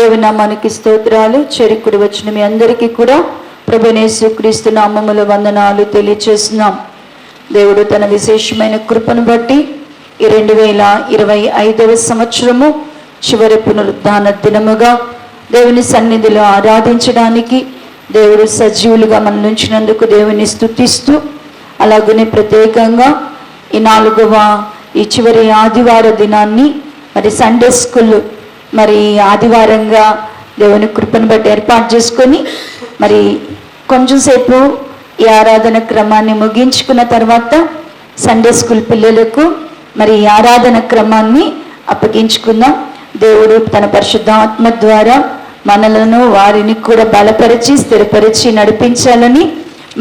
దేవుని నామానికి స్తోత్రాలు. చెరుకుడు వచ్చిన మీ అందరికీ కూడా ప్రభువైన యేసుక్రీస్తు నామములో వందనాలు తెలియచేస్తున్నాం. దేవుడు తన విశేషమైన కృపను బట్టి ఈ 2025వ సంవత్సరము చివరి పునరుద్ధాన దినముగా దేవుని సన్నిధిలో ఆరాధించడానికి దేవుడు సజీవులుగా మన ఉంచినందుకు దేవుని స్తుతిస్తూ, అలాగనే ప్రత్యేకంగా ఈ 4వ ఈ చివరి ఆదివార దినాన్ని మరి సండే స్కూల్ మరి ఆదివారంగా దేవుని కృపను బట్టి ఏర్పాటు చేసుకొని మరి కొంచెం సేపు ఈ ఆరాధన క్రమాన్ని ముగించుకున్న తర్వాత సండే స్కూల్ పిల్లలకు మరి ఈ ఆరాధన క్రమాన్ని అప్పగించుకుందాం. దేవుడు తన పరిశుద్ధాత్మ ద్వారా మనలను వారిని కూడా బలపరిచి స్థిరపరిచి నడిపించాలని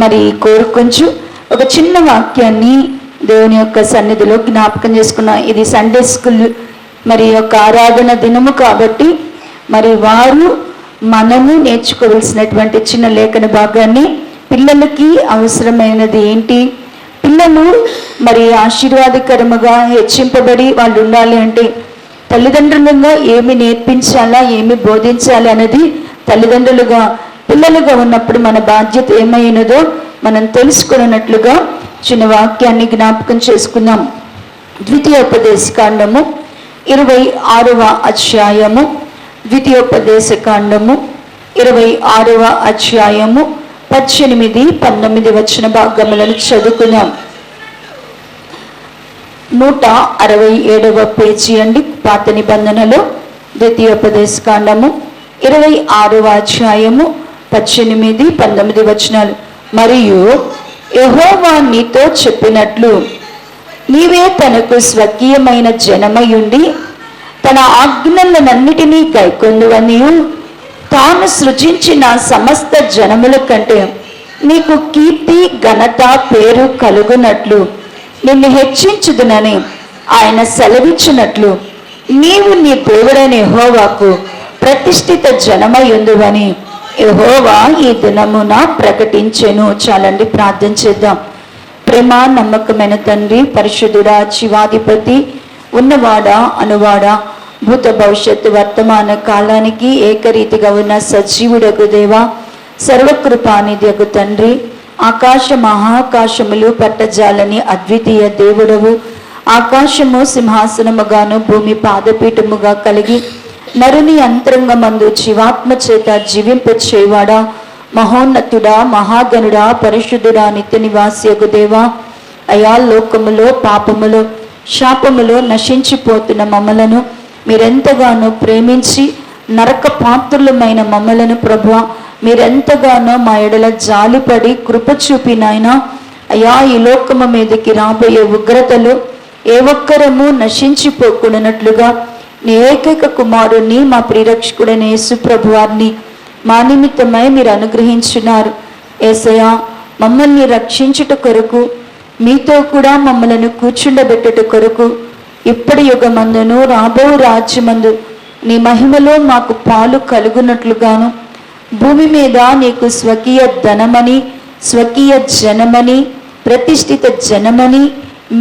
మరి కోరుకొంచు ఒక చిన్న వాక్యాన్ని దేవుని యొక్క సన్నిధిలో జ్ఞాపకం చేసుకున్నాం. ఇది సండే స్కూల్ మరి యొక్క ఆరాధన దినము కాబట్టి మరి వారు మనము నేర్చుకోవాల్సినటువంటి చిన్న లేఖన భాగాన్ని పిల్లలకి అవసరమైనది ఏంటి, పిల్లలు మరి ఆశీర్వాదకరముగా హెచ్చింపబడి వాళ్ళు ఉండాలి అంటే తల్లిదండ్రులుగా ఏమి నేర్పించాలా, ఏమి బోధించాలి అనేది తల్లిదండ్రులుగా పిల్లలుగా ఉన్నప్పుడు మన బాధ్యత ఏమైనదో మనం తెలుసుకున్నట్లుగా చిన్న వాక్యాన్ని జ్ఞాపకం చేసుకుందాం. ద్వితీయోపదేశకాండము 26వ అధ్యాయము, ద్వితీయోపదేశకాండము 26వ అధ్యాయము 18, 19 వచన భాగములను చదువుకుందాం. 167వ పేజీ అండి, పాత నిబంధనలో ద్వితీయోపదేశకాండము 26వ అధ్యాయము 18, 19 వచనాలు. మరియు యెహోవా నీతో చెప్పినట్లు నీవే తనకు స్వకీయమైన జనమయుండి తన ఆజ్ఞలనన్నిటినీ గైకొందువనియు తాను సృజించిన సమస్త జనముల కంటే నీకు కీర్తి ఘనత పేరు కలుగునట్లు నిన్ను హెచ్చించుదునని ఆయన సెలవిచ్చినట్లు నీవు నీ దేవుడైన యెహోవాకు ప్రతిష్ఠిత జనమయుందువని యెహోవా ఈ దినమున ప్రకటించెను. చాలండి, ప్రార్థన చేద్దాం. ప్రేమ నమ్మకమైన తండ్రి, పరిశుద్ధుడా, జీవాధిపతి, ఉన్నవాడా అనువాడా, భూత భవిష్యత్తు వర్తమాన కాలానికి ఏకరీతిగా ఉన్న సజీవుడకు దేవా, సర్వకృపానిధియకు తండ్రి, ఆకాశ మహాకాశములు పట్టజాలని అద్వితీయ దేవుడవు, ఆకాశము సింహాసనముగాను భూమి పాదపీఠముగా కలిగి నరుని అంతరంగమందు జీవాత్మ చేత జీవింప చేయవాడా, మహోన్నతుడా, మహాగణుడా, పరిశుద్ధుడా, నిత్య నివాసియగు దేవా, అయా లోకములో పాపములో శాపములో నశించిపోతున్న మమ్మలను మీరెంతగానో ప్రేమించి నరక పాత్రులమైన మమ్మలను ప్రభువా మీరెంతగానో మా ఎడల జాలిపడి కృప చూపినాయన. అయా ఈ లోకము మీదకి రాబోయే ఉగ్రతలు ఏ ఒక్కరము నశించిపోకున్నట్లుగా నీ ఏకైక కుమారుణ్ణి మా ప్రియరక్షకుడైన యేసు ప్రభువారిని మా నిమిత్తమై మీరు అనుగ్రహించున్నారు. యేసయ్యా, మమ్మల్ని రక్షించుట కొరకు మీతో కూడా మమ్మలను కూర్చుండబెట్టుట కొరకు ఇప్పటి యుగమందును రాబో రాజ్యమందు నీ మహిమలో మాకు పాలు కలుగునట్లుగాను భూమి మీద నీకు స్వకీయ ధనమని స్వకీయ జనమని ప్రతిష్ఠిత జనమని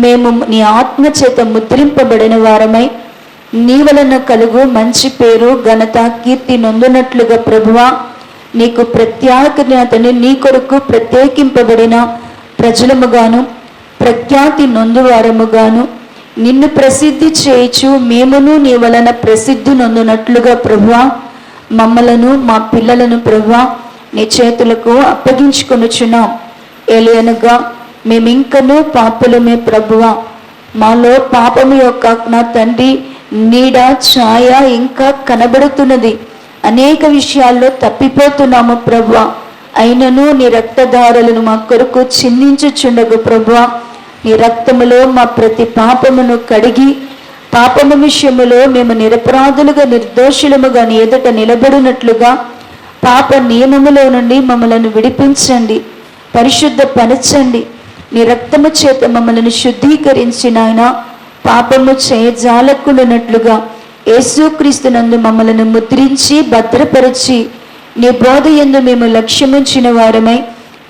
మేము నీ ఆత్మ చేత ముద్రింపబడిన వారమై నీ వలన కలుగు మంచి పేరు ఘనత కీర్తి నొందునట్లుగా ప్రభువా నీకు ప్రత్యేకతని నీ కొరకు ప్రత్యేకింపబడిన ప్రజలముగాను ప్రఖ్యాతి నొందువారముగాను నిన్ను ప్రసిద్ధి చేయుచు మేమును నీ వలన ప్రసిద్ధి నొందునట్లుగా ప్రభువా మమ్మలను మా పిల్లలను ప్రభువా నీ చేతులకు అప్పగించుకొనుచున్నాం. ఏలయనగా మేమింకనూ పాపులమే ప్రభువా, మాలో పాపము యొక్క నా తండ్రి నీడ ఛాయ ఇంకా కనబడుతున్నది. అనేక విషయాల్లో తప్పిపోతున్నాము ప్రభువా, అయినను నీ రక్తధారలను మా కొరకు చిందించుచుండగు ప్రభువా, నీ రక్తములో మా ప్రతి పాపమును కడిగి పాపము విషయములో మేము నిరపరాధులుగా నిర్దోషులముగా నీ ఎదుట నిలబడినట్లుగా పాప నియమములో నుండి మమ్మలను విడిపించండి, పరిశుద్ధపరచండి. నీ రక్తము చేత మమ్మలను శుద్ధీకరించిన ఆయన పాపము చేయజాలకున్నట్లుగా యేసుక్రీస్తునందు మమ్మలను ముద్రించి భద్రపరిచి నీ బోధ యందు మేము లక్ష్యముంచిన వారమై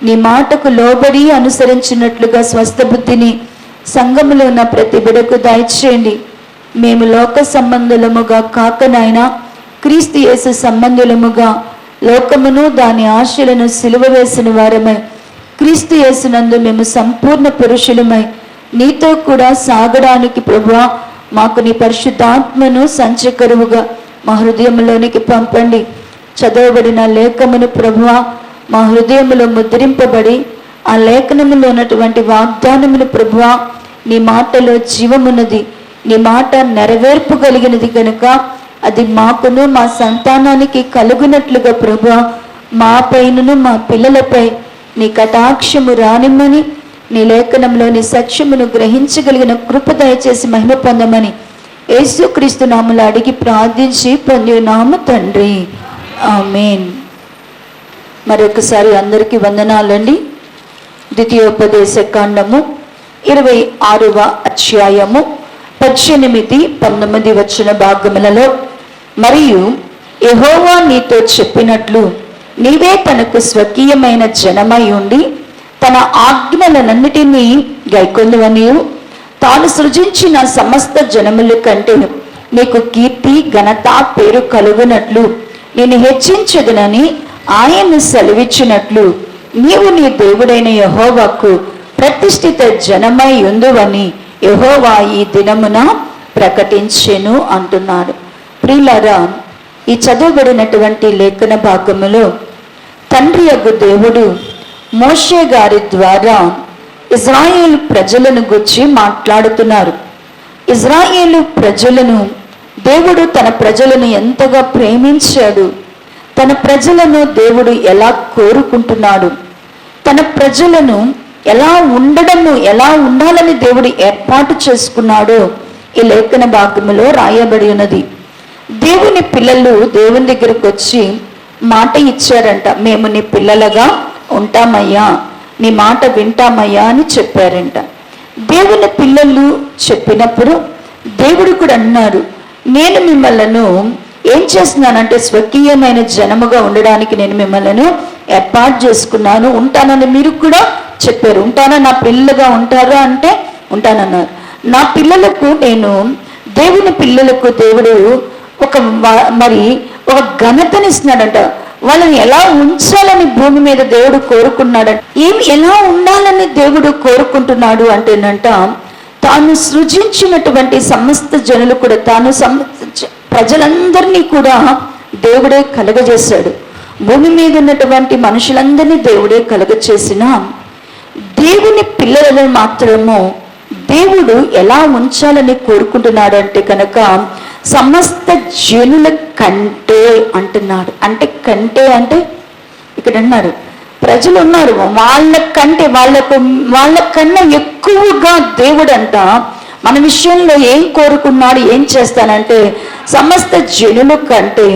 నీ మాటకు లోబడి అనుసరించినట్లుగా స్వస్థ బుద్ధిని సంఘములో ఉన్న ప్రతి బిడకు దయచేయండి. మేము లోక సంబంధులముగా కాకనైనా క్రీస్తు యేసు సంబంధులముగా లోకమును దాని ఆశలను సిలువ వేసిన వారమై క్రీస్తు యేసునందు మేము సంపూర్ణ పురుషులమై నీతో కూడా సాగడానికి ప్రభువా మాకు నీ పరిశుద్ధాత్మను సంచకరువుగా మా హృదయంలోనికి పంపండి. చదవబడిన లేఖమును ప్రభువా మా హృదయములో ముద్రింపబడి ఆ లేఖనములో ఉన్నటువంటి వాగ్దానములు ప్రభువా నీ మాటలో జీవమున్నది, నీ మాట నెరవేర్పు కలిగినది కనుక అది మాకును మా సంతానానికి కలుగునట్లుగా ప్రభువా మా పైనను మా పిల్లలపై నీ కటాక్షము రానిమ్మని, నీ లేఖనంలోని సత్యమును గ్రహించగలిగిన కృప దయచేసి మహిమ పొందమని యేసుక్రీస్తు నామములో అడిగి ప్రార్థించి పొందినాము తండ్రి, ఆమేన్. మరొకసారి అందరికీ వందనాలండి. ద్వితీయోపదేశ కాండము 26వ అధ్యాయము 18-19 వచన భాగములలో, మరియు యెహోవా నీతో చెప్పినట్లు నీవే తనకు స్వకీయమైన జనమై ఉండి తన ఆజ్ఞలనన్నిటినీ గైకొందువనియు తాను సృజించిన సమస్త జనముల కంటే నీకు కీర్తి ఘనత పేరు కలుగునట్లు నేను హెచ్చించదునని ఆయన సెలవిచ్చినట్లు నీవు నీ దేవుడైన యెహోవాకు ప్రతిష్ఠిత జనమై ఉందువని యెహోవా ఈ దినమున ప్రకటించెను అంటున్నాడు. ప్రియులారా, ఈ చదవబడినటువంటి లేఖన భాగములో తండ్రి యగు దేవుడు మోషే గారి ద్వారా ఇజ్రాయేలు ప్రజలను గురించి మాట్లాడుతున్నారు. ఇజ్రాయేలు ప్రజలను దేవుడు తన ప్రజలను ఎంతగా ప్రేమించాడు, తన ప్రజలను దేవుడు ఎలా కోరుకుంటున్నాడు, తన ప్రజలను ఎలా ఉండాలని దేవుడు ఏర్పాటు చేసుకున్నాడో ఈ లేఖన భాగములో రాయబడి ఉన్నది. దేవుని పిల్లలు దేవుని దగ్గరకు వచ్చి మాట ఇచ్చారంట, మేము నీ పిల్లలుగా ఉంటామయ్యా, నీ మాట వింటామయ్యా అని చెప్పారంట. దేవుని పిల్లలు చెప్పినప్పుడు దేవుడు కూడా అన్నారు, నేను మిమ్మల్ని ఏం చేస్తున్నానంటే స్వకీయమైన జనముగా ఉండడానికి నేను మిమ్మల్ని ఏర్పాటు చేసుకున్నాను, ఉంటానని మీరు కూడా చెప్పారు. ఉంటానా, నా పిల్లలుగా ఉంటారా అంటే ఉంటానన్నారు. నా పిల్లలకు నేను, దేవుని పిల్లలకు దేవుడు ఒక ఘనతనిస్తున్నాడంట. వాళ్ళని ఎలా ఉంచాలని భూమి మీద దేవుడు కోరుకున్నాడంట. ఎలా ఉండాలని దేవుడు కోరుకుంటున్నాడు అంటేనంట, తాను సృజించినటువంటి సమస్త జనులు కూడా, తాను ప్రజలందరినీ కూడా దేవుడే కలుగజేశాడు. భూమి మీద ఉన్నటువంటి మనుషులందరినీ దేవుడే కలుగజేసిన దేవుని పిల్లలను మాత్రము దేవుడు ఎలా ఉంచాలని కోరుకుంటున్నాడు కనుక సమస్త జనుల కంటే అంటున్నాడు. అంటే ఇక్కడ అన్నారు, ప్రజలు ఉన్నారు, వాళ్ళకన్నా ఎక్కువగా దేవుడంట మన విషయంలో ఏం కోరుకున్నాడు, ఏం చేస్తానంటే సమస్త జనుల కంటే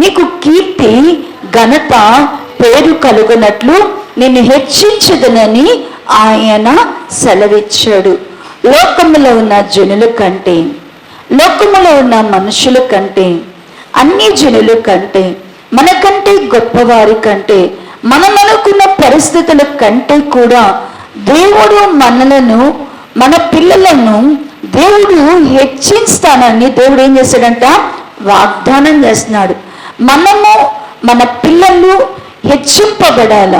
నీకు కీర్తి ఘనత పేరు కలుగునట్లు నిన్ను హెచ్చించదనని ఆయన సెలవిచ్చాడు. లోకములో ఉన్న జనుల కంటే, లోకములో ఉన్న మనుషుల కంటే, అన్ని జనుల కంటే, మనకంటే గొప్పవారి కంటే, మనమనుకున్న పరిస్థితుల కంటే కూడా దేవుడు మనలను, మన పిల్లలను దేవుడు హెచ్చిస్తానని దేవుడు ఏం చేశాడంట, వాగ్దానం చేస్తున్నాడు. మన పిల్లలు హెచ్చింపబడాల,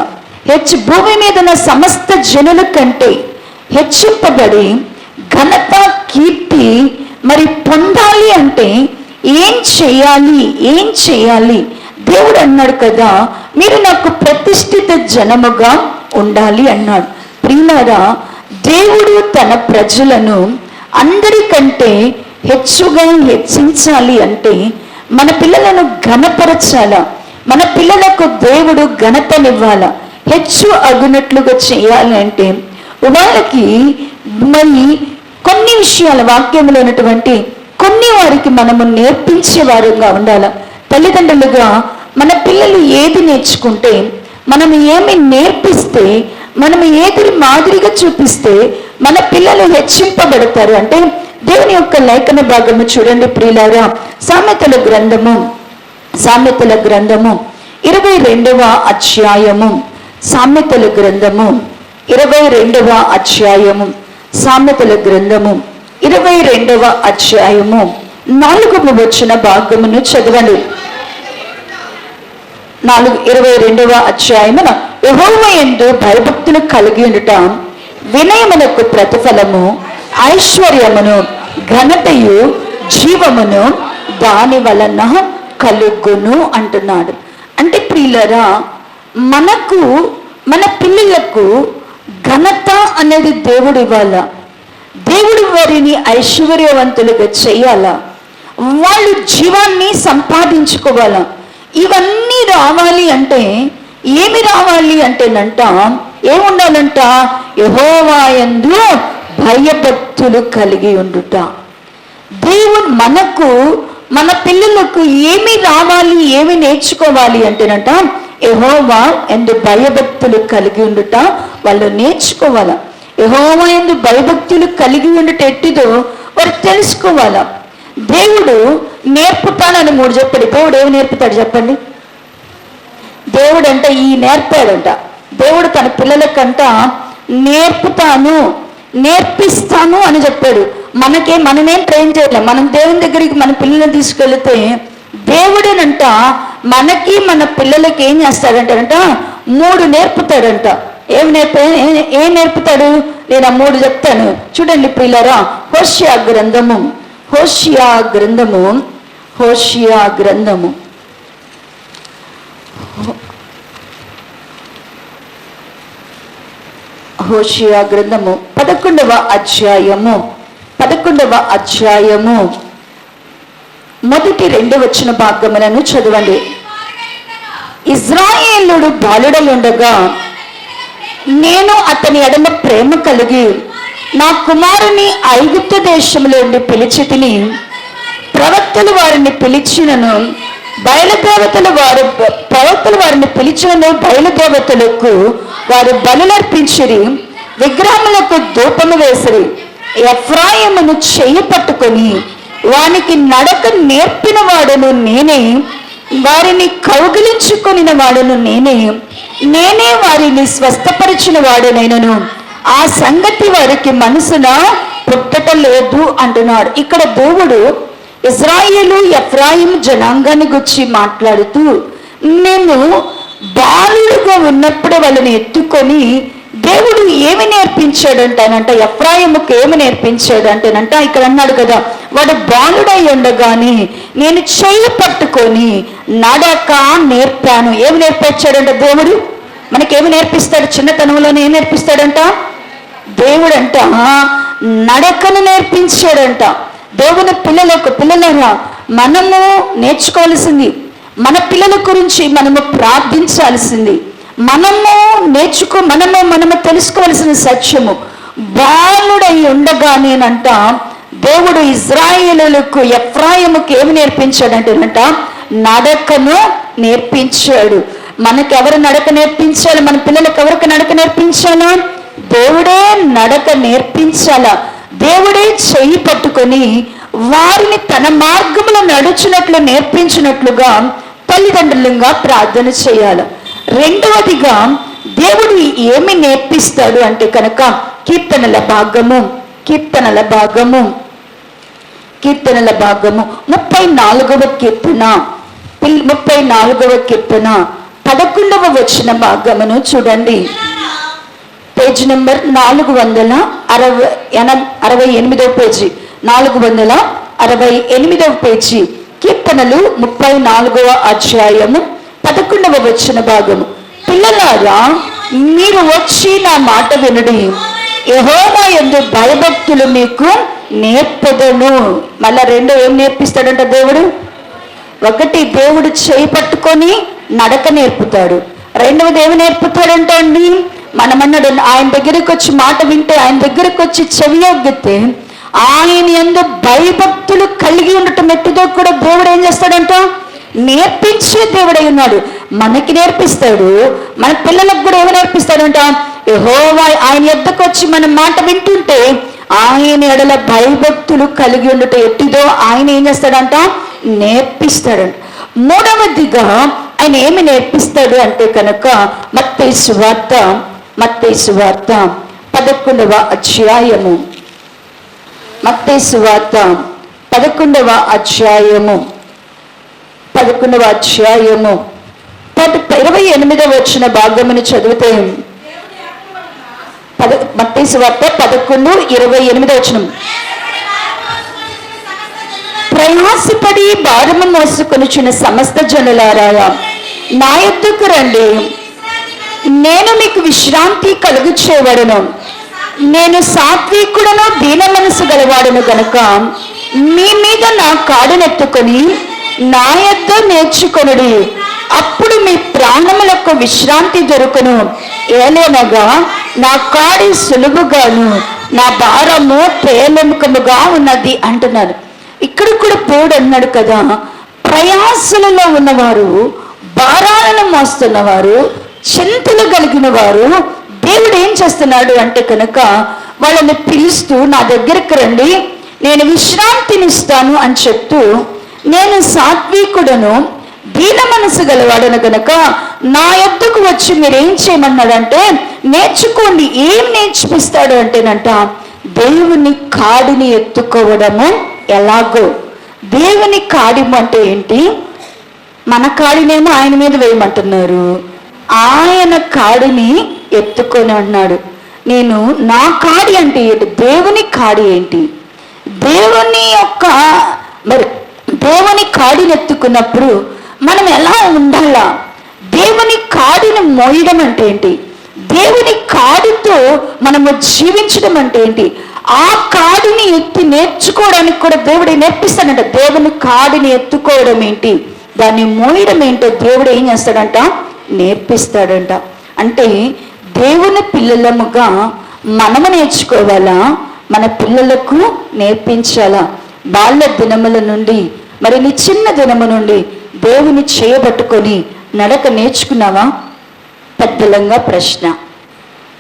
భూమి మీద ఉన్న సమస్త జనుల కంటే హెచ్చింపబడి ఘనత కీర్తి పొందాలి అంటే ఏం చేయాలి? దేవుడు అన్నాడు కదా, మీరు నాకు ప్రతిష్ఠిత జనముగా ఉండాలి అన్నాడు. ప్రియులారా, దేవుడు తన ప్రజలను అందరికంటే హెచ్చించాలి అంటే మన పిల్లలను ఘనపరచాల, మన పిల్లలకు దేవుడు ఘనతనివ్వాల, హెచ్చు అగునట్లుగా చేయాలి అంటే వాళ్ళకి కొన్ని విషయాల వాక్యంలో ఉన్నటువంటి కొన్ని వారికి మనము నేర్పించే వారుగా ఉండాలి. తల్లిదండ్రులుగా మన పిల్లలు ఏది నేర్చుకుంటే, మనం ఏమి నేర్పిస్తే, మనం ఏది మాదిరిగా చూపిస్తే మన పిల్లలు హెచ్చింపబడతారు అంటే దేవుని యొక్క లేఖన భాగము చూడండి ప్రియులారా. సామెతల గ్రంథము 22వ అధ్యాయము, సామెతల గ్రంథము 22వ అధ్యాయము, సామెతల గ్రంథము 22వ అధ్యాయము 4వ వచన భాగమును చదవండి. 22వ అధ్యాయమున యెహోవా యందు భయభక్తులు కలిగి ఉండుట వినయమునకు ప్రతిఫలము, ఐశ్వర్యమును, ఘనతయు, జీవమును దాని వలన కలుగును అంటున్నాడు. అంటే ప్రియులరా, మనకు మన పిల్లలకు ఘనత అనేది దేవుడు ఇవ్వాలా, దేవుడు వారిని ఐశ్వర్యవంతులుగా చేయాలా, వాళ్ళు జీవాన్ని సంపాదించుకోవాలా. ఇవన్నీ రావాలి అంటే ఏమి రావాలి అంటేనంట, ఏముండాలంట, యెహోవా యందు భయభక్తులు కలిగి ఉండుట. దేవుడు మనకు మన పిల్లలకు ఏమి రావాలి, ఏమి నేర్చుకోవాలి అంటేనంట, యెహోవా యందు భయభక్తులు కలిగి ఉండుట వాళ్ళు నేర్చుకోవాలా. యెహోవా యందు భయభక్తులు కలిగి ఉండుట ఎట్టిదో వారు తెలుసుకోవాలా. దేవుడు నేర్పుతానని 3 చెప్పాడు. దేవుడు ఏమి నేర్పుతాడు చెప్పండి? దేవుడు అంటే ఈ నేర్పాడంట. దేవుడు తన పిల్లలకంట నేర్పుతాను, నేర్పిస్తాను అని చెప్పాడు. మనమేం ట్రైన్ చేయలేం. మనం దేవుని దగ్గరికి మన పిల్లల్ని తీసుకెళ్తే దేవుడేనంట మనకి మన పిల్లలకి ఏం చేస్తాడంట 3 నేర్పుతాడంట. ఏం నేర్పుతాడు? నేను 3 చెప్తాను చూడండి పిల్లరా. హోషియా గ్రంథము హోషియా గ్రంథము 11వ అధ్యాయము మొదటి 2 వచ్చిన భాగములను చదవండి. ఇజ్రాయేలుడు బాలుడై ఉండగా నేను అతని ఎడమ ప్రేమ కలిగి నా కుమారుని ఐగుప్తు దేశంలో నుండి పిలిచి తిని, ప్రవక్తలు వారిని పిలిచినను ప్రవక్తలు వారిని పిలిచినను బయలుదేవతలకు వారు బలులర్పించిరి, విగ్రహములకు ధూపము వేసిరి. ఎఫ్రాయిమును చెయ్యి పట్టుకొని వానికి నడక నేర్పిన వాడును నేనే, వారిని కౌగిలించుకొనిన వాడును నేనే వారిని స్వస్థపరిచిన వాడునైనను ఆ సంగతి వారికి మనసున పుట్టటం లేదు అంటున్నాడు. ఇక్కడ దేవుడు ఇజ్రాయేలు ఎఫ్రాయిం జనాంగాన్ని గురించి మాట్లాడుతూ, నేను బాలుడుగా ఉన్నప్పుడు వాళ్ళని ఎత్తుకొని దేవుడు ఏమి నేర్పించాడంటానంట, ఎఫ్రాయిముకు ఏమి నేర్పించాడంటేనంట, ఇక్కడ అన్నాడు కదా, వాడు బాలుడై ఉండగానే నేను చెయ్యి పట్టుకొని నడక నేర్పాను. ఏమి నేర్పించాడంట దేవుడు? మనకేమి నేర్పిస్తాడు? చిన్నతనంలోనే ఏం నేర్పిస్తాడంట దేవుడంట? నడకను నేర్పించాడంట. దేవుని పిల్లలరా, మనము నేర్చుకోవాల్సింది, మన పిల్లల గురించి మనము ప్రార్థించాల్సింది, మనము తెలుసుకోవాల్సిన సత్యము, బాలుడై ఉండగానేనంట దేవుడు ఇజ్రాయేలులకు ఎఫ్రాయిముకు ఏమి నేర్పించాడంటేనంట నడకను నేర్పించాడు. మనకెవరు నడక నేర్పించాలి? మన పిల్లలకు ఎవరికి నడక నేర్పించాలా? దేవుడే నడక నేర్పించాలా. దేవుడే చెయ్యి పట్టుకొని వారిని తన మార్గంలో నడుచున్నట్లు నేర్పించినట్లుగా తల్లిదండ్రులుగా ప్రార్థన చేయాలి. రెండవదిగా దేవుడు ఏమి నేర్పిస్తాడు అంటే కనుక కీర్తనల భాగము 34వ కీర్తన 11వ వచన భాగమును చూడండి. పేజ్ నెంబర్ 468వ పేజీ, 468వ పేజీ, కీర్తనలు 34వ అధ్యాయము 11వ వచన భాగము. పిల్లలారా, మీరు వచ్చి నా మాట వినుడి, యెహోవా యందు భయభక్తులు మీకు నేర్పెదను. మళ్ళా 2 ఏం నేర్పిస్తాడంట దేవుడు? 1 దేవుడు చేయి పట్టుకొని నడక నేర్పుతాడు. 2వది ఏమి నేర్పుతాడంట అండి? మనమన్నాడు ఆయన దగ్గరికి వచ్చి మాట వింటే, ఆయన దగ్గరికి వచ్చి చెవియొగ్గితే ఆయన యందు భయభక్తులు కలిగి ఉండటం ఎట్టిదో కూడా దేవుడు ఏం చేస్తాడంట? నేర్పించే దేవుడై ఉన్నాడు. మనకి నేర్పిస్తాడు, మన పిల్లలకు కూడా ఏమి నేర్పిస్తాడంట? యెహోవా ఆయన యొద్దకు వచ్చి మన మాట వింటుంటే ఆయన ఎడల భయభక్తులు కలిగి ఉండట ఎట్టిదో ఆయన ఏం చేస్తాడంట? నేర్పిస్తాడంట. 3వదిగా ఆయన ఏమి నేర్పిస్తాడు అంటే కనుక మత్తయి సువార్త 11వ అధ్యాయము 11వ అధ్యాయము తర్వాత 28వ వచన భాగమును చదివితే మత్తయి సువార్త 11:28 వచనం. ప్రయాసపడి భారము మోసుకొనుచున్న సమస్త జనులారా నా యొద్దకు రండి, నేను మీకు విశ్రాంతి కలుగుచేవాడును. నేను సాత్వికుడను దీన మనసు గలవాడును గనుక మీ మీద నా కాడునెత్తుకొని నా యొద్ద నేర్చుకొనుడి, అప్పుడు మీ ప్రాణములకు విశ్రాంతి దొరుకును. ఏలనగా నా కాడి సులువుగాను నా భారము తేలికముగా ఉన్నది అంటున్నాడు. ఇక్కడ కూడా దేవుడు అన్నాడు కదా, ప్రయాసలలో ఉన్నవారు, భారాలను మోస్తున్నవారు, చింతలు కలిగిన వారు దేవుడు ఏం చేస్తున్నాడు అంటే కనుక వాళ్ళని పిలుస్తూ నా దగ్గరికి రండి, నేను విశ్రాంతినిస్తాను అని చెప్తూ, నేను సాత్వికుడను దీన మనసు గలవాడను గనక నా యొద్దకు వచ్చి మీరు ఏం చేయమన్నాడంటే నేర్చుకోండి. ఏం నేర్పిస్తాడు అంటేనంట, దేవుని కాడిని ఎత్తుకోవడము ఎలాగో. దేవుని కాడిము అంటే ఏంటి? మన కాడినేమో ఆయన మీద వేయమంటున్నారు, ఆయన కాడిని ఎత్తుకొని అన్నాడు. నేను నా కాడి అంటే ఏంటి? దేవుని కాడి ఏంటి? దేవుని యొక్క మరి దేవుని కాడిని ఎత్తుకున్నప్పుడు మనం ఎలా ఉండాలా? దేవుని కాడిని మోయడం అంటే ఏంటి? దేవుని కాడితో మనము జీవించడం అంటే ఏంటి? ఆ కాడిని ఎత్తి నేర్చుకోవడానికి కూడా దేవుడు నేర్పిస్తాడంట. దేవుని కాడిని ఎత్తుకోవడం ఏంటి, దాన్ని మోయడం ఏంటో దేవుడు ఏం చేస్తాడంట? నేర్పిస్తాడంట. అంటే దేవుని పిల్లలముగా మనము నేర్చుకోవాలా, మన పిల్లలకు నేర్పించాలా? బాల్య దినముల నుండి మరి నీ చిన్న దినము నుండి దేవుని చేయబట్టుకొని నడక నేర్చుకున్నావా? పెద్దలంగా ప్రశ్న.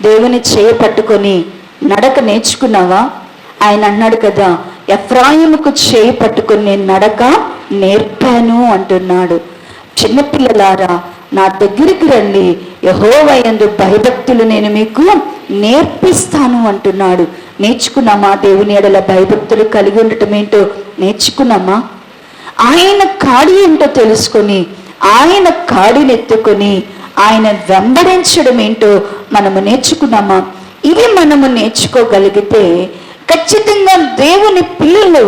దేవుని చేయపట్టుకొని నడక నేర్చుకున్నావా? ఆయన అన్నాడు కదా, ఎఫ్రాయిముకు చేయి పట్టుకొని నేను నడక నేర్పాను అంటున్నాడు. చిన్నపిల్లలారా నా దగ్గరికి రండి, యెహోవా యందు భయభక్తులు నేను మీకు నేర్పిస్తాను అంటున్నాడు. నేర్చుకున్నామా? దేవుని ఎడల భయభక్తులు కలిగి ఉండటం ఏంటో నేర్చుకున్నామా? ఆయన కాడి ఏంటో తెలుసుకొని ఆయన కాడిని ఎత్తుకొని ఆయన వెంబడించడం ఏంటో మనము నేర్చుకున్నామా? ఇవి మనము నేర్చుకోగలిగితే ఖచ్చితంగా దేవుని పిల్లలు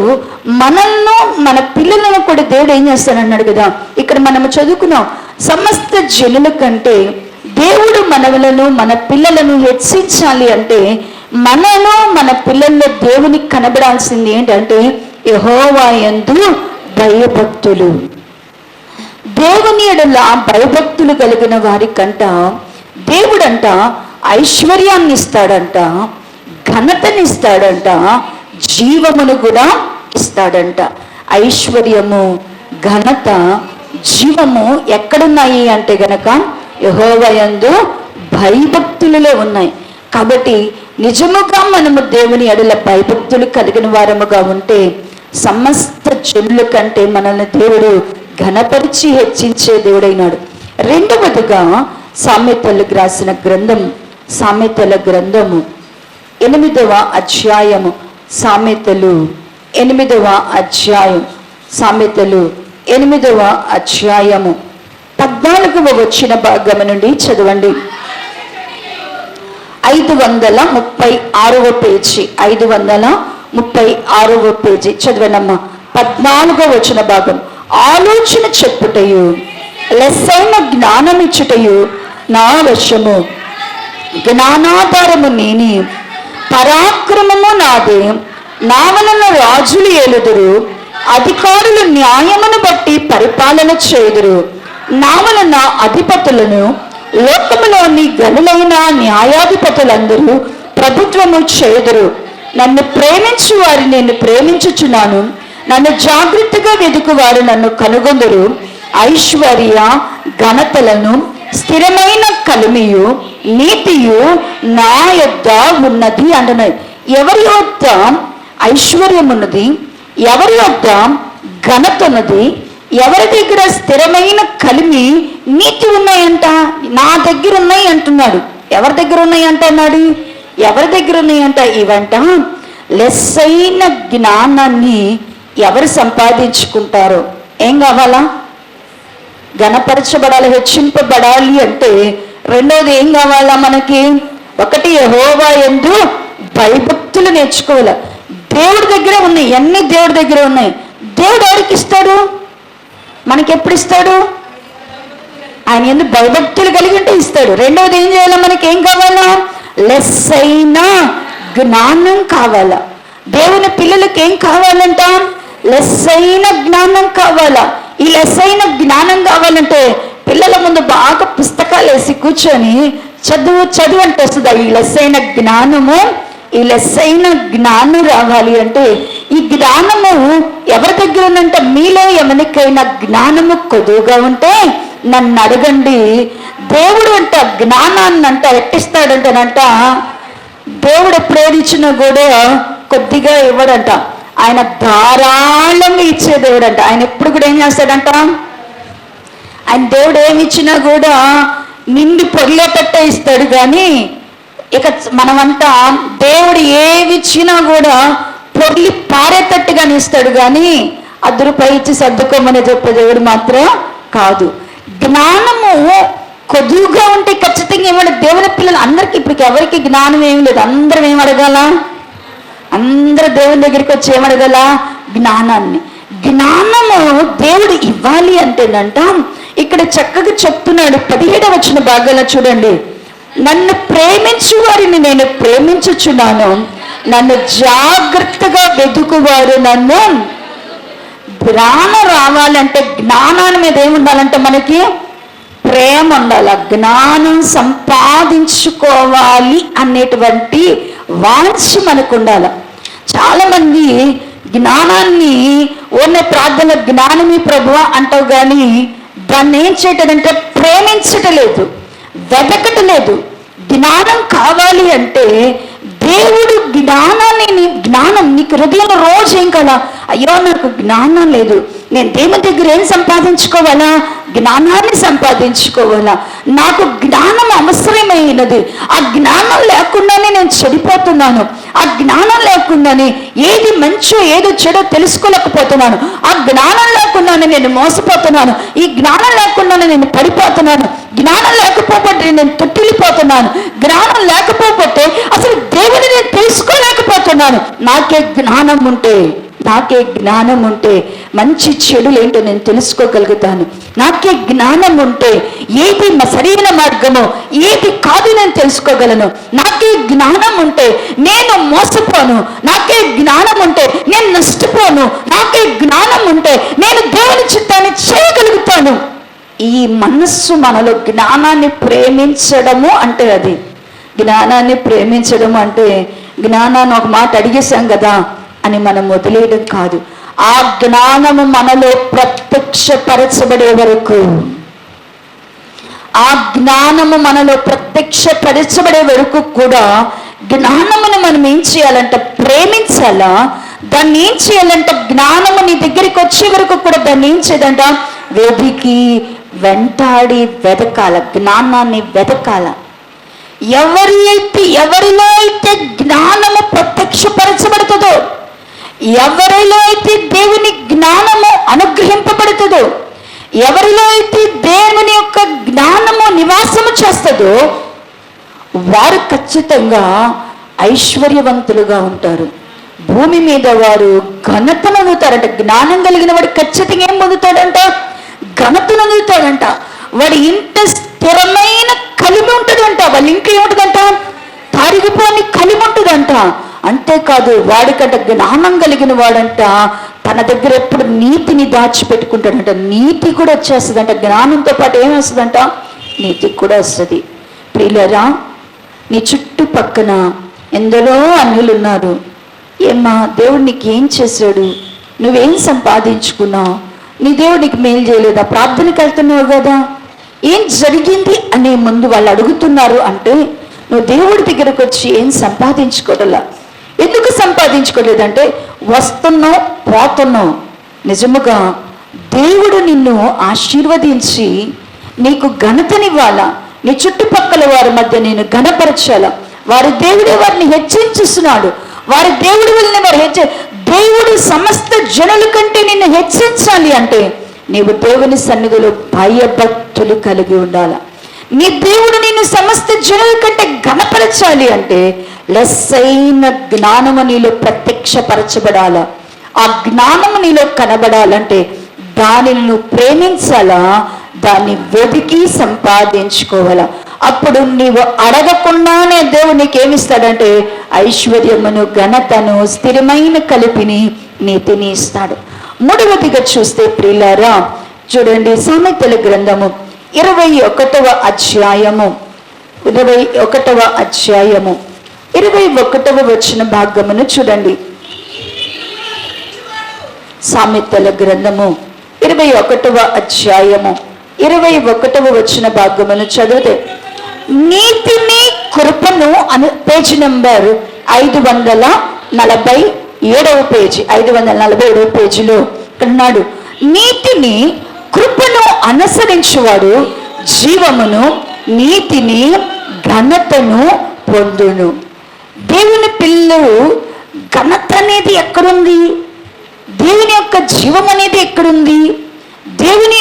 మనల్ని, మన పిల్లలను కూడా దేవుడు ఏం చేస్తానన్నాడు కదా. ఇక్కడ మనము చదువుకున్నాం, సమస్త జనుల కంటే దేవుడు మనలను, మన పిల్లలను హెచ్చించాలి అంటే మనలో, మన పిల్లల్లో దేవునికి కనబడాల్సింది ఏంటంటే యెహోవా యందు భయభక్తులు. దేవుని ఎడల భయభక్తులు కలిగిన వారికంట దేవుడంట ఐశ్వర్యాన్ని ఇస్తాడంట, ఘనతనిస్తాడంట, జీవమును కూడా ఇస్తాడంట. ఐశ్వర్యము, ఘనత, జీవము ఎక్కడున్నాయి అంటే గనక యెహోవా యందు భయభక్తులలో ఉన్నాయి. కాబట్టి నిజముగా మనము దేవుని ఎడల భయభక్తులు కలిగిన వారముగా ఉంటే సమస్త జనుల కంటే మనల్ని దేవుడు ఘనపరిచి హెచ్చించే దేవుడైనాడు. రెండవదిగా సామెతలకు రాసిన గ్రంథం, సామెతల గ్రంథము 8వ అధ్యాయము, సామెతలు 8వ అధ్యాయం, సామెతలు 8వ అధ్యాయము 14వ వచ్చిన భాగము నుండి చదవండి. 536వ పేజీ, 536వ పేజీ చదవనమ్మా. 14వ వచ్చిన భాగం. ఆలోచన చెప్పుటయు లెస్సైన జ్ఞానమిచ్చుటయు నా వశము, జ్ఞానాధారము నేనే, పరాక్రమము నాదే, నా వలన రాజులు ఏలుదురు, అధికారులు న్యాయమును బట్టి పరిపాలన చేయుదురు, నా వలన అధిపతులను, లోకములోని గనులైన న్యాయాధిపతులందరూ ప్రభుత్వము చేయుదురు. నన్ను ప్రేమించు వారి నేను ప్రేమించుచున్నాను, నన్ను జాగ్రత్తగా వెదుకువారు నన్ను కనుగొందురు. ఐశ్వర్య ఘనతలను, స్థిరమైన కలిమియు, నీతియు నా యొద్ద ఉన్నది అంటున్నాయి. ఎవరి యొద్ద ఐశ్వర్యం ఉన్నది, ఎవరి యొద్ద ఘనత ఉన్నది, ఎవరి దగ్గర స్థిరమైన కలిమి, నీతి ఉన్నాయంట, నా దగ్గర ఉన్నాయి అంటున్నాడు. ఎవరి దగ్గర ఉన్నాయి అంటున్నాడు? ఎవరి దగ్గర ఉన్నాయంట? ఇవంట లెస్సైన జ్ఞానాన్ని ఎవరు సంపాదించుకుంటారో. ఏం కావాలా? ఘనపరచబడాలి, హెచ్చింపబడాలి అంటే రెండోది ఏం కావాలా మనకి? ఒకటి, యెహోవా యందు భయభక్తులు నేర్చుకోవాలి. దేవుడి దగ్గర ఉన్నాయి, అన్ని దేవుడి దగ్గర ఉన్నాయి. దేవుడు ఎవరికి ఇస్తాడు? మనకి ఎప్పుడు ఇస్తాడు? ఆయన యందు భయభక్తులు కలిగి ఉంటే ఇస్తాడు. రెండవది ఏం చేయాలా? మనకి ఏం కావాలా? లెస్సైన జ్ఞానం కావాలా. దేవుని పిల్లలకి ఏం కావాలంట? లెస్సైన జ్ఞానం కావాలా. ఈ లెస్సైన జ్ఞానం కావాలంటే పిల్లల ముందు బాగా పుస్తకాలు వేసి కూర్చొని చదువు అంటే వస్తుందా? ఈ లెస్సైన జ్ఞానము, ఈ లెస్సైన జ్ఞానం రావాలి అంటే ఈ జ్ఞానము ఎవరి దగ్గర ఉందంటే, మీలో ఎవరికైనా జ్ఞానము కొద్దుగా ఉంటే నన్ను అడగండి. దేవుడు అంట జ్ఞానాన్ని అంట ఎట్టిస్తాడంటనంట, దేవుడు ఎప్పుడు ఏడిచ్చినా కూడా కొద్దిగా ఇవ్వడంట, ఆయన ధారాళంగా ఇచ్చే దేవుడు అంట. ఆయన ఎప్పుడు కూడా ఏం చేస్తాడంట, ఆయన దేవుడు ఏమి ఇచ్చినా కూడా నిండి పొర్లేటట్టే ఇస్తాడు. కానీ ఇక మనమంతా దేవుడు ఏమి ఇచ్చినా కూడా పొర్లి పారేటట్టుగానే ఇస్తాడు. కానీ ₹10 ఇచ్చి సర్దుకోమని చెప్పే దేవుడు మాత్రం కాదు. జ్ఞానము కొద్దుగా ఉంటే ఖచ్చితంగా ఏమన్నా దేవుని పిల్లలు అందరికీ, ఇప్పుడు ఎవరికి జ్ఞానం ఏమి లేదు, అందరం ఏం అడగాల? అందరూ దేవుని దగ్గరికి వచ్చి ఏమడగల? జ్ఞానాన్ని. జ్ఞానము దేవుడు ఇవ్వాలి అంటేనంట ఇక్కడ చక్కగా చెప్తున్నాడు. 17వ వచన భాగాల్లో చూడండి, నన్ను ప్రేమించు వారిని నేను ప్రేమించుచున్నాను, నన్ను జాగ్రత్తగా వెతుకువారు నన్ను. జ్ఞానం రావాలంటే జ్ఞానాన్ని మీద ఏముండాలంటే మనకి ప్రేమ ఉండాలి. జ్ఞానం సంపాదించుకోవాలి అనేటువంటి వాంఛ మనకు ఉండాలి. చాలా మంది జ్ఞానాన్ని ఓన్లీ ప్రార్థన జ్ఞానమే ప్రభువా అంటావు, కానీ దాన్ని ఏం చేయటంటే ప్రేమించటం లేదు, వెతకటం లేదు. జ్ఞానం కావాలి అంటే దేవుడు జ్ఞానం నీకు హృదయంలో రోజు ఏం కదా, అయ్యో నాకు జ్ఞానం లేదు, నేను దేవుని దగ్గర ఏం సంపాదించుకోవాలా? జ్ఞానాన్ని సంపాదించుకోవాలా. నాకు జ్ఞానం అవసరమైనది. ఆ జ్ఞానం లేకుండానే నేను చెడిపోతున్నాను. ఆ జ్ఞానం లేకుండానే ఏది మంచో ఏదో చెడో తెలుసుకోలేకపోతున్నాను. ఆ జ్ఞానం లేకుండానే నేను మోసపోతున్నాను. ఈ జ్ఞానం లేకుండానే నేను పడిపోతున్నాను. జ్ఞానం లేకపోతే నేను తొట్టిల్లిపోతున్నాను. జ్ఞానం లేకపోతే అసలు దేవుడిని నేను తెలుసుకోలేకపోతున్నాను. నాకే జ్ఞానం ఉంటే మంచి చెడులు ఏంటో నేను తెలుసుకోగలుగుతాను. నాకే జ్ఞానం ఉంటే ఏది సరైన మార్గమో ఏది కాదు నేను తెలుసుకోగలను. నాకే జ్ఞానం ఉంటే నేను మోసపోను. నాకే జ్ఞానం ఉంటే నేను నష్టపోను. నాకే జ్ఞానం ఉంటే నేను దేవుని చిత్తాన్ని చేయగలుగుతాను. ఈ మనస్సు మనలో జ్ఞానాన్ని ప్రేమించడము అంటే అది. జ్ఞానాన్ని ప్రేమించడము అంటే జ్ఞానాన్ని ఒక మాట అడిగేశాం కదా అని మనం వదిలేయడం కాదు. ఆ జ్ఞానము మనలో ప్రత్యక్షపరచబడే వరకు, ఆ జ్ఞానము మనలో ప్రత్యక్షపరచబడే వరకు కూడా జ్ఞానమును మనం ఏం చేయాలంటే ప్రేమించాలా. దాన్ని ఏం చేయాలంటే జ్ఞానము నీ దగ్గరికి వచ్చే వరకు కూడా దాన్ని ఏం చేయదంట, వెంటాడి వెతకాల, జ్ఞానాన్ని వెతకాల. ఎవరిలో అయితే జ్ఞానము ప్రత్యక్షపరచబడుతుందో, ఎవరిలో అయితే దేవుని జ్ఞానము అనుగ్రహింపబడుతుందో, ఎవరిలో అయితే దేవుని యొక్క జ్ఞానము నివాసము చేస్తుందో వారు ఖచ్చితంగా ఐశ్వర్యవంతులుగా ఉంటారు. భూమి మీద వారు ఘనతను పొందుతారంట. జ్ఞానం కలిగిన వాడు ఖచ్చితంగా ఏం పొందుతాడంట? ఘనతను పొందుతాడంట. వాడి ఇంట స్థిరమైన కలిమి ఉంటుందంట. వాళ్ళ ఇంట్లో ఏముంటుందంట? తరిగిపోని కలిమి ఉంటుందంట. అంతేకాదు వాడికంట జ్ఞానం కలిగిన వాడంట తన దగ్గర ఎప్పుడు నీతిని దాచిపెట్టుకుంటాడంట. నీతి కూడా వచ్చేస్తుందంట. జ్ఞానంతో పాటు ఏం వస్తుందంట? నీతి కూడా వస్తుంది. ప్రియులారా, నీ చుట్టుపక్కన ఎందరో అన్యులు ఉన్నారు. ఏమ్మా, దేవుడు నీకు ఏం చేశాడు? నువ్వేం సంపాదించుకున్నావు? నీ దేవుడు నీకు మేలు చేయలేదా? ప్రార్థనకి వెళ్తున్నావు కదా, ఏం జరిగింది అనే ముందు వాళ్ళు అడుగుతున్నారు. అంటే నువ్వు దేవుడి దగ్గరకు వచ్చి ఏం సంపాదించుకోవట్లా. ఎందుకు సంపాదించుకోలేదంటే వస్తున్నావు పోతున్నావు. నిజముగా దేవుడు నిన్ను ఆశీర్వదించి నీకు ఘనతనివ్వాలా. నీ చుట్టుపక్కల వారి మధ్య నేను ఘనపరచాలా. వారి దేవుడే వారిని హెచ్చించుస్తున్నాడు. వారి దేవుడి వల్లనే వారు దేవుడు సమస్త జనుల కంటే నిన్ను హెచ్చించాలి అంటే నీవు దేవుని సన్నిధిలో భయభక్తులు కలిగి ఉండాలి. నీ దేవుడు నిన్ను సమస్త జనుల కంటే ఘనపరచాలి అంటే లెస్సైన జ్ఞానము నీలో ప్రత్యక్షపరచబడాలా. ఆ జ్ఞానము నీలో కనబడాలంటే దానిని నువ్వు ప్రేమించాలా, దాన్ని వెతికి సంపాదించుకోవాలా. అప్పుడు నీవు అడగకుండానే దేవుడు నీకేమిస్తాడంటే ఐశ్వర్యమును, ఘనతను, స్థిరమైన కలిపిని, నీతిని ఇస్తాడు. మూడవదిగా చూస్తే ప్రియులారా, చూడండి సామెతల గ్రంథము 21వ అధ్యాయము 21వ వచన భాగమును చూడండి. సామెతల గ్రంథము 21వ అధ్యాయము 21వ వచన భాగమును చదివితే, నీతిని కృపను పేజీ నంబర్ 547వ పేజీ 547వ పేజీలో అన్నాడు, నీతిని కృపను అనుసరించువాడు జీవమును, నీతిని, ఘనతను పొందును. దేవుని పిల్లలు ఘనత అనేది ఎక్కడుంది? దేవుని యొక్క జీవం అనేది ఎక్కడుంది? దేవుని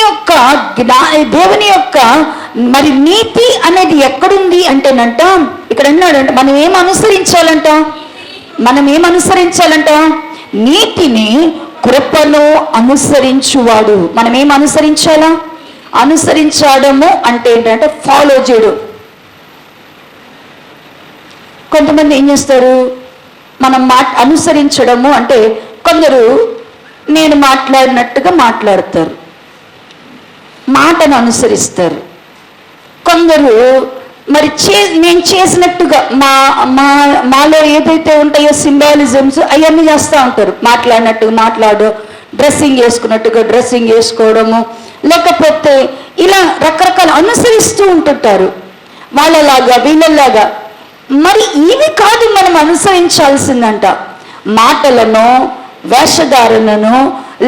యొక్క మరి నీతి అనేది ఎక్కడుంది అంటేనంట, ఇక్కడ అన్నాడంట మనం ఏమనుసరించాలంట? నీతిని, కృపను అనుసరించువాడు. మనం ఏం అనుసరించాలా? అనుసరించడము అంటే ఏంటంటే ఫాలో చేయడం. కొంతమంది ఏం చేస్తారు, మనం అనుసరించడము అంటే కొందరు నేను మాట్లాడినట్టుగా మాట్లాడతారు, మాటను అనుసరిస్తారు. కొందరు మరి నేను చేసినట్టుగా మాలో ఏదైతే ఉంటాయో సింబాలిజమ్స్ అవన్నీ చేస్తూ ఉంటారు. మాట్లాడినట్టుగా మాట్లాడు, డ్రెస్సింగ్ వేసుకున్నట్టుగా డ్రెస్సింగ్ వేసుకోవడము, లేకపోతే ఇలా రకరకాల అనుసరిస్తూ ఉంటుంటారు వాళ్ళలాగా వీళ్ళలాగా. మరి ఇవి కాదు మనం అనుసరించాల్సిందంట. మాటలను, వేషధారణను,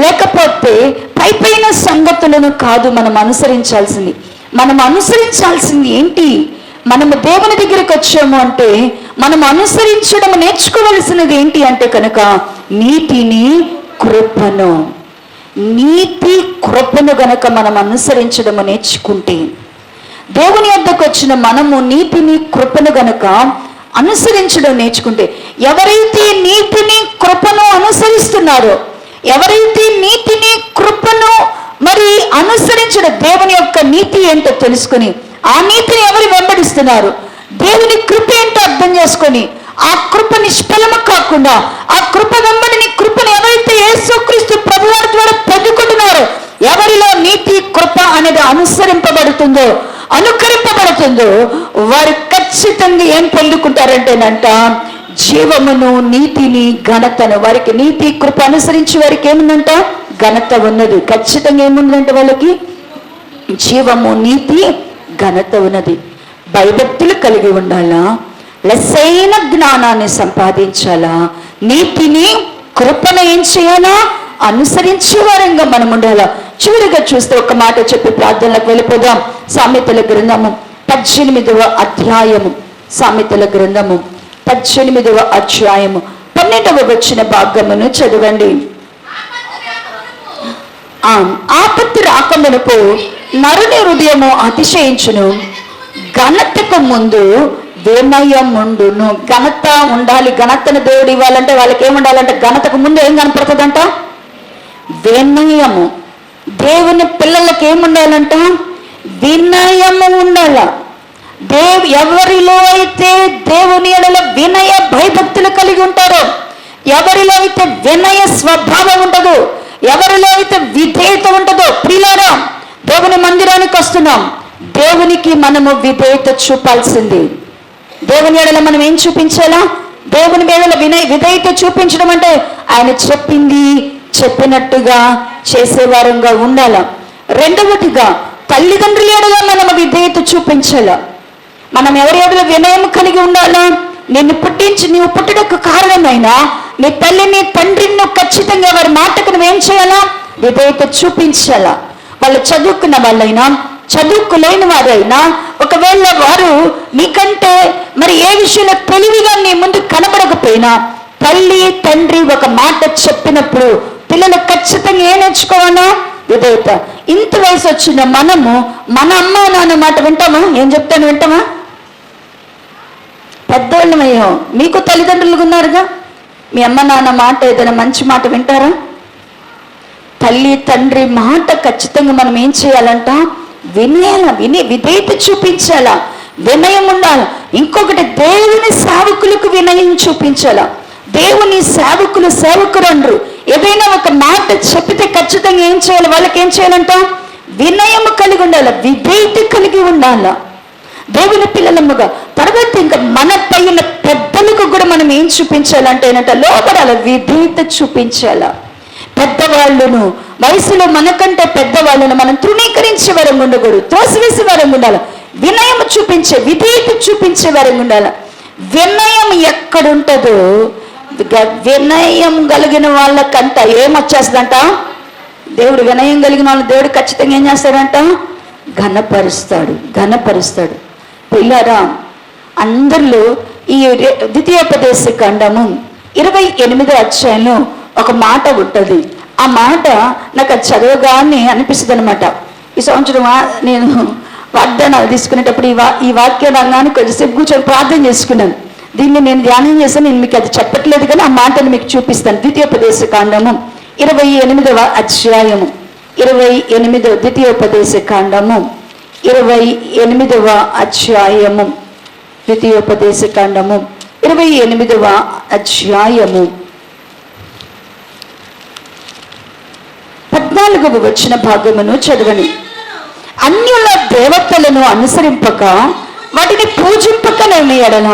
లేకపోతే పైపైన సంగతులను కాదు మనం అనుసరించాల్సింది. మనం అనుసరించాల్సింది ఏంటి? మనము దేవుని దగ్గరికి వచ్చాము అంటే మనం అనుసరించడం నేర్చుకోవలసినది ఏంటి అంటే కనుక నీతిని, కృపను. నీతి, కృపను గనక మనం అనుసరించడం నేర్చుకుంటే, దేవుని వద్దకు వచ్చిన మనము నీతిని, కృపను గనక అనుసరించడం నేర్చుకుంటే, ఎవరైతే నీతిని, కృపను అనుసరిస్తున్నారో, ఎవరైతే నీతిని, కృపను మరి అనుసరించడం, దేవుని యొక్క నీతి ఏంటో తెలుసుకుని ఆ నీతిని ఎవరు వెంబడిస్తున్నారు, దేవుని కృప ఏంటో అర్థం చేసుకొని ఆ కృప నిష్ఫలము కాకుండా ఆ కృప వెంబడిని కృపను ఎవరైతే యేసుక్రీస్తు ప్రభువారి ద్వారా పొందుకుంటున్నారో, ఎవరిలో నీతి, కృప అనేది అనుకరింపబడుతుందో వారు ఖచ్చితంగా ఏం పొందుకుంటారంటేనంట జీవమును, నీతిని, ఘనతను. వారికి నీతి, కృప అనుసరించి వారికి ఏముందంట? ఘనత ఉన్నది. ఖచ్చితంగా ఏముందంటే వాళ్ళకి జీవము, నీతి, ఘనత ఉన్నది. భయభక్తులు కలిగి ఉండాలా, లెస్సైన జ్ఞానాన్ని సంపాదించాలా, నీతిని, కృపను ఏం చేయాలా? అనుసరించే వారంగా మనం ఉండాలా. చివరిగా చూస్తే ఒక మాట చెప్పి ప్రార్థనలకు వెళ్ళిపోదాం. సామెతల గ్రంథము 18వ అధ్యాయము, సామెతల గ్రంథము 18వ అధ్యాయము 12వ వచన భాగమును చదవండి. ఆపత్తి రాకమునకు నరుని హృదయము అతిశయించును, ఘనతకు ముందు వినయముండును. ఘనత ఉండాలి. ఘనతను దేవుడు ఇవ్వాలంటే వాళ్ళకి ఏముండాలంటే ఘనతకు ముందు ఏం కనపడుతుందంట? వినయము. దేవుని పిల్లలకి ఏముండాలంట? వినయము ఉండాల. ఎవరిలో అయితే దేవుని ఎడల వినయ భయభక్తులు కలిగి ఉంటారో, ఎవరిలో అయితే వినయ స్వభావం ఉంటుందో, ఎవరిలో అయితే విధేయత ఉంటుందో, ప్రియులారా దేవుని మందిరానికి వస్తున్నాం, దేవునికి మనము విధేయత చూపాల్సింది. దేవుని ఎడల మనం ఏం చూపించాలా? దేవుని ఎడల విధేయత చూపించడం అంటే ఆయన చెప్పింది చెప్పినట్టుగా చేసేవారంగా ఉండాల. రెండవదిగా తల్లిదండ్రుల ఎడల మనం విధేయత చూపించాల. మనం ఎవరి ఎడల వినయం కలిగి ఉండాలా? నిన్ను పుట్టించి నీవు పుట్టడానికి కారణమైన నీ తల్లిని, తండ్రిని ఖచ్చితంగా వారి మాటకు నువ్వేం చేయాలా? విధేయత చూపించాలా. వాళ్ళు చదువుకున్న వాళ్ళైనా, చదువుకోలేని వారైనా, ఒకవేళ వారు నీకంటే మరి ఏ విషయంలో తెలివిగా నీ ముందు కనబడకపోయినా, తల్లి, తండ్రి ఒక మాట చెప్పినప్పుడు పిల్లలు ఖచ్చితంగా ఏం నేర్చుకోవాలా? విధేయత. ఇంత వయసు వచ్చిన మనము మన అమ్మ నాన్న మాట వింటామా? ఏం చెప్తాను వింటామా? పెద్దవాళ్ళమయ్యో, మీకు తల్లిదండ్రులు ఉన్నారుగా, మీ అమ్మ నాన్న మాట ఏదైనా మంచి మాట వింటారా? తల్లి తండ్రి మాట ఖచ్చితంగా మనం ఏం చేయాలంట? వినేయాల, విధేయత చూపించాలా, వినయం ఉండాలి. ఇంకొకటి, దేవుని సేవకులకు వినయం చూపించాలా. దేవుని సేవకులు అనరు. ఏదైనా ఒక మాట చెప్పితే ఖచ్చితంగా ఏం చేయాలి? వాళ్ళకి ఏం చేయాలంట? వినయం కలిగి ఉండాలి, విధేయత కలిగి ఉండాల దేవుని పిల్లలముగా. తర్వాత ఇంకా మన పైన పెద్దలకు కూడా మనం ఏం చూపించాలంటే ఏంటంటే లోపడాల, విధేయత చూపించాలా. పెద్దవాళ్ళను, వయసులో మనకంటే పెద్దవాళ్ళను మనం తృణీకరించే వరంగా ఉండకూడదు, తోసివేసే వరంగా ఉండాలి. వినయం చూపించే, విధేయత చూపించే వరంగా ఉండాలి. వినయం ఎక్కడుంటుందో, వినయం కలిగిన వాళ్ళకంట ఏమొచ్చేస్తుందంట? దేవుడు వినయం కలిగిన వాళ్ళు దేవుడు ఖచ్చితంగా ఏం చేస్తాడంట? ఘనపరుస్తాడు. పిల్లరా, అందరిలో ఈ ద్వితీయోపదేశ కాండము 28వ అధ్యాయంలో ఒక మాట ఉంటుంది. ఆ మాట నాకు అది చదవగానే అనిపిస్తుంది అనమాట. ఈ సంవత్సరం నేను వాగ్దానాలు తీసుకునేటప్పుడు ఈ వాక్య రంగాన్ని కొద్దిసేపు కూర్చొని ప్రార్థన చేసుకున్నాను. దీన్ని నేను ధ్యానం చేస్తాను. నేను మీకు అది చెప్పట్లేదు కానీ ఆ మాటను మీకు చూపిస్తాను. ద్వితీయోపదేశ కాండము 28వ అధ్యాయము, 28వ ద్వితీయోపదేశ కాండము 28వ అధ్యాయము, ద్వితీయోపదేశ కాండము 28వ అధ్యాయము 14వ వచన భాగమును చదవని. అన్యుల దేవతలను అనుసరింపక వాటిని పూజింపక లేని ఎడల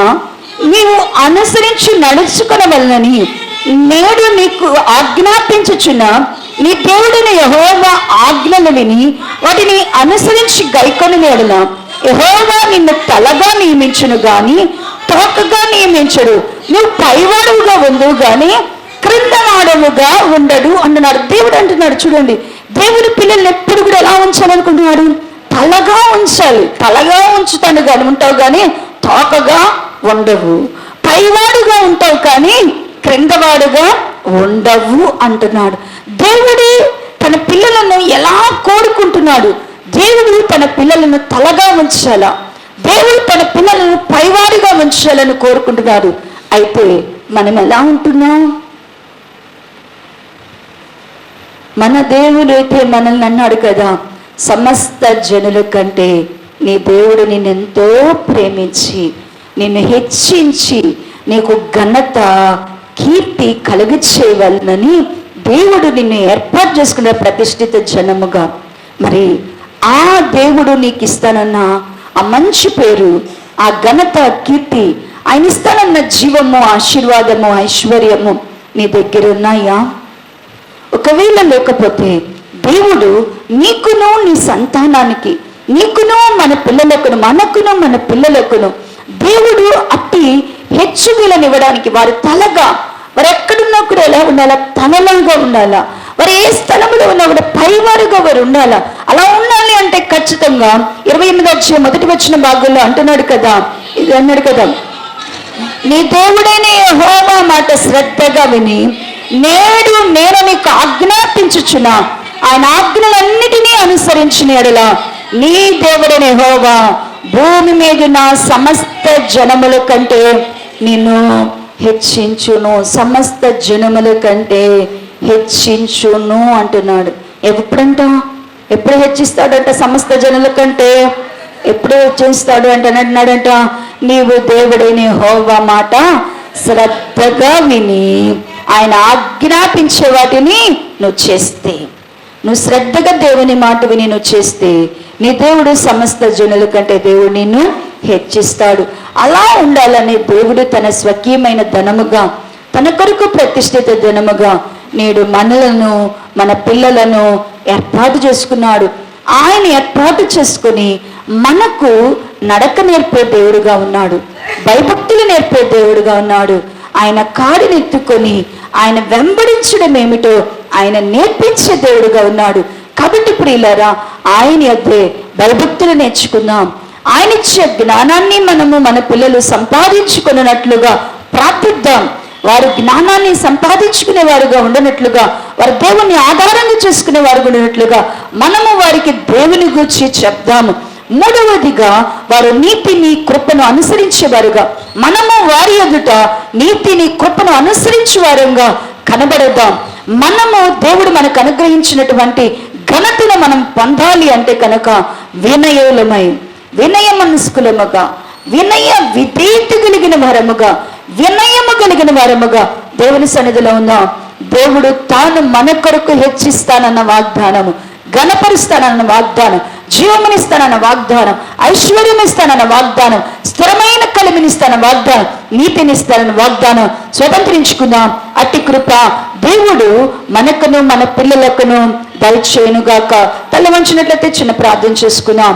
నీవు అనుసరించి నడుచుకొనవలెనని నేడు నీకు ఆజ్ఞాపించుచున్న నీ దేవుడైన యెహోవా ఆజ్ఞలు విని వాటిని అనుసరించి గైకొని ఎడల యెహోవా నిన్ను తలగా నియమించును గాని తోకగా నియమించడు. నువ్వు పైవాడుగా ఉండువు గాని క్రింద వాడవుగా ఉండడు అంటున్నాడు దేవుడు. అంటున్నాడు చూడండి, దేవుని పిల్లల్ని ఎప్పుడు కూడా ఎలా ఉంచాలనుకుంటున్నాడు? తలగా ఉంచాలి. తలగా ఉంచుతాను కానీ ఉంటావు కానీ తోకగా ఉండవు. పైవాడుగా ఉంటావు కానీ క్రిందవాడుగా ఉండవు అంటున్నాడు. దేవుడు తన పిల్లలను ఎలా కోరుకుంటున్నాడు? దేవుడు తన పిల్లలను తలగా ఉంచాలా, దేవుడు తన పిల్లలను పైవాడిగా ఉంచాలని కోరుకుంటున్నాడు. అయితే మనం ఎలా ఉంటున్నాం? మన దేవుడు అయితే మనల్ని అన్నాడు కదా, సమస్త జనుల కంటే నీ దేవుడు నిన్నెంతో ప్రేమించి నిన్ను హెచ్చించి నీకు ఘనత కీర్తి కలుగచేయవలనని దేవుడు నిన్ను ఏర్పాటు చేసుకున్న ప్రతిష్ఠిత జనముగా. మరి ఆ దేవుడు నీకు ఇస్తానన్న ఆ మంచి పేరు, ఆ ఘనత, కీర్తి, ఆయన ఇస్తానన్న జీవము, ఆశీర్వాదము, ఐశ్వర్యము నీ దగ్గర ఉన్నాయా? ఒకవేళ లేకపోతే దేవుడు నీకును నీ సంతానానికి, నీకును మన పిల్లలకును, మనకును మన పిల్లలకును దేవుడు అట్టి హెచ్చుదలనివ్వడానికి వారు తలగా, వారు ఎక్కడున్నా కూడా ఎలా ఉండాలా? తలలాగా ఉండాలా. వారు ఏ స్థలంలో ఉన్నా కూడా పైవారుగా వారు ఉండాలా. అలా ఉండాలి అంటే ఖచ్చితంగా 28వ అధ్యాయం మొదటి వచన భాగంలో అంటున్నాడు కదా, ఇది అన్నాడు కదా, నీ దేవుడైన యెహోవా మాట శ్రద్ధగా విని నేడు నేను నీకు ఆజ్ఞాపించుచున్న ఆయన ఆజ్ఞలన్నిటినీ అనుసరించిన ఎడల నీ దేవుడైన యెహోవా భూమి మీదున్న సమస్త జనముల కంటే నిన్ను హెచ్చించును. సమస్త జనముల కంటే హెచ్చించును అంటున్నాడు. ఎప్పుడు హెచ్చిస్తాడంట? సమస్త జనుల కంటే ఎప్పుడు హెచ్చిస్తాడు అంటే అంటున్నాడంట, నీవు దేవుడైన యెహోవా మాట శ్రద్ధగా విని ఆయన ఆజ్ఞాపించే వాటిని నువ్వు చేస్తే, నువ్వు శ్రద్ధగా దేవుని మాట విని నువ్వు చేస్తే నీ దేవుడు సమస్త జనుల కంటే దేవుడు నిన్ను హెచ్చిస్తాడు. అలా ఉండాలని దేవుడు తన స్వకీయమైన ధనముగా, తన కొరకు ప్రతిష్ఠిత ధనముగా నేడు మనలను, మన పిల్లలను ఏర్పాటు చేసుకున్నాడు. ఆయన ఏర్పాటు చేసుకుని మనకు నడక నేర్పే దేవుడుగా ఉన్నాడు, భయభక్తులు నేర్పే దేవుడుగా ఉన్నాడు. ఆయన కాడిని ఎత్తుకొని ఆయన వెంబడించడం ఏమిటో ఆయన నేర్పించే దేవుడుగా ఉన్నాడు. కాబట్టి ప్రియులారా, ఆయన యొద్దే భయభక్తులు నేర్చుకుందాం. ఆయన ఇచ్చే జ్ఞానాన్ని మనము మన పిల్లలు సంపాదించుకున్నట్లుగా ప్రార్థిద్దాం. వారు జ్ఞానాన్ని సంపాదించుకునే వారుగా ఉండనట్లుగా, వారు దేవుణ్ణి ఆధారంగా చేసుకునే వారుగా ఉండనట్లుగా మనము వారికి దేవుని గురించి చెప్దాము. మూడవదిగా వారు నీతిని కృపను అనుసరించేవారుగా, మనము వారి ఎదుట నీతిని కృపను అనుసరించే వారంగా కనబడదాం. మనము దేవుడు మనకు అనుగ్రహించినటువంటి ఘనతను మనం పొందాలి అంటే కనుక వినయములమై, వినయ మనస్కులముగా, వినయ విధేయత కలిగిన వారముగా, వినయము కలిగిన వారముగా దేవుని సన్నిధిలో ఉందాం. దేవుడు తాను మన కొరకు హెచ్చిస్తానన్న వాగ్దానము, ఘనపరుస్తానన్న వాగ్దానం, జీవమునిస్తానన్న వాగ్దానం, ఐశ్వర్యం ఇస్తానన్న వాగ్దానం, స్థిరమైన కలిమినిస్తానన్న వాగ్దానం, నీతినిస్తానన్న వాగ్దానం స్వతంత్రించుకుందాం. అట్టి కృప దేవుడు మనకును మన పిల్లలకును దయచేయునుగాక. తల వంచినట్లయితే చిన్న ప్రార్థన చేసుకుందాం.